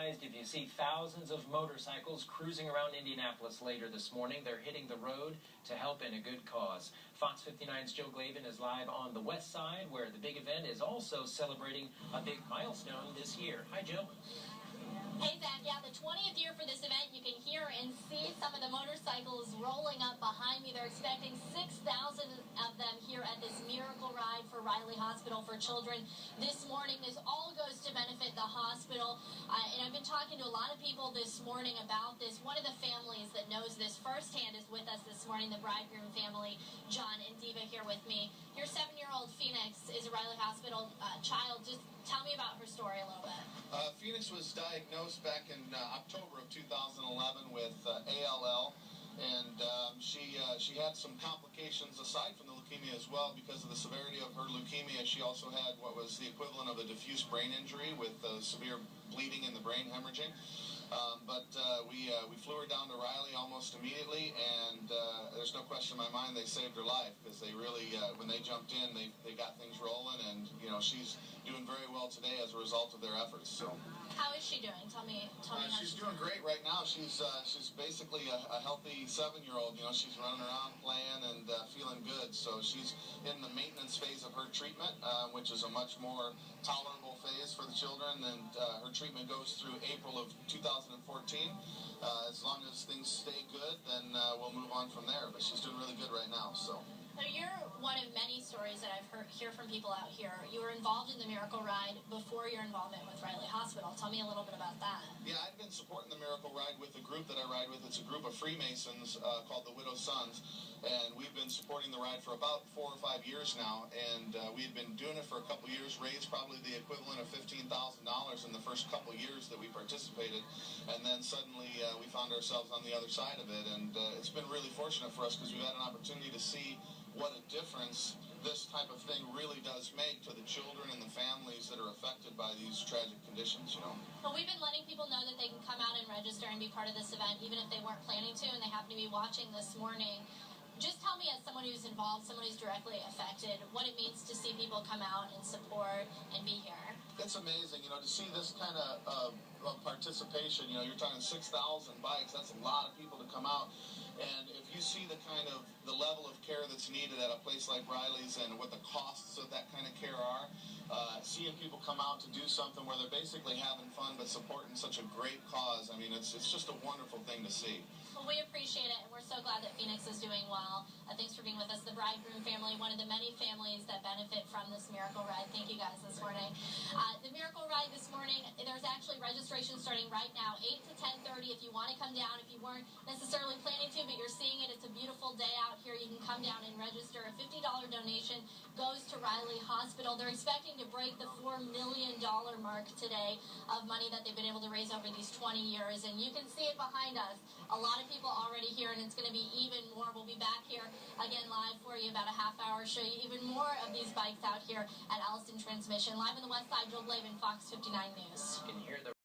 surprised if you see thousands of motorcycles cruising around Indianapolis later this morning. They're hitting the road to help in a good cause. Fox 59's Joe Glavin is live on the west side, where the big event is also celebrating a big milestone this year. Hi, Joe. Hey, Zach. Yeah, the 20th year for this event. You can hear and see some of the motorcycles rolling up behind me. They're expecting 6,000 of them here at this Miracle Ride for Riley Hospital for Children this morning. This all goes to benefit the hospital. And I've been talking to a lot of people this morning about this. One of the families that knows this firsthand is with us this morning, the bridegroom family, John and Diva, here with me. Your 7-year-old Phoenix is a Riley Hospital child. Just tell me about her story a little bit. Phoenix was diagnosed back in October of 2011 with ALL, and she had some complications aside from the leukemia as well. Because of the severity of her leukemia, she also had what was the equivalent of a diffuse brain injury with severe bleeding in the brain, hemorrhaging. But we flew her down to Riley almost immediately, and there's no question in my mind they saved her life, because they really, when they jumped in, they got things rolling, and she's doing very well today as a result of their efforts. So, how is she doing? Tell me how she's doing great right now. She's basically a healthy 7-year-old. She's running around playing and feeling good. So she's in the maintenance phase of her treatment, which is a much more tolerable phase for the children, and her treatment goes through April of 2014. As long as things stay good, then we'll move on from there. But she's doing really good right now. So you're one of many stories that I've hear from people out here. You were involved in the Miracle Ride before your involvement with Riley Hospital. Tell me a little bit about that. Yeah, I've been supporting the Miracle Ride with the group that I ride with. It's a group of Freemasons called the Widow's Sons, and we've been supporting the ride for about 4 or 5 years now. And we've been doing it for a couple years, raised probably the equivalent of $15,000 in the first couple years that we participated, and then suddenly we found ourselves on the other side of it. And it's been really fortunate for us, because we've had an opportunity to see what a difference this type of thing really does make to the children and the families that are affected by these tragic conditions, Well, we've been letting people know that they can come out and register and be part of this event, even if they weren't planning to, and they happen to be watching this morning. Just tell me, as someone who's involved, someone who's directly affected, what it means to see people come out and support and be here. It's amazing, to see this kind of participation. You're talking 6,000 bikes. That's a lot of people to come out. And if you see the level of care that's needed at a place like Riley's, and what the costs of that kind of care are, seeing people come out to do something where they're basically having fun but supporting such a great cause, I mean, it's just a wonderful thing to see. Well, we appreciate it, and we're so glad that Phoenix is doing well. Thanks for being with us, the bridegroom family, one of the many families that benefit from this Miracle Ride. Thank you guys this morning. The Miracle Ride this morning, there's actually registration starting right now, 8 to 10:30. If you want to come down, if you weren't necessarily planning to, but you're seeing it, it's a beautiful day out here. You can come down and register. A $50 donation goes to Riley Hospital. They're expecting to break the $4 million mark today of money that they've been able to raise over these 20 years. And you can see it behind us. A lot of people already here, and it's going to be even more. We'll be back here again live for you about a half hour, show you even more of these bikes out here at Allison Transmission. Live on the west side, Joe Glavin, Fox 59 News. You can hear the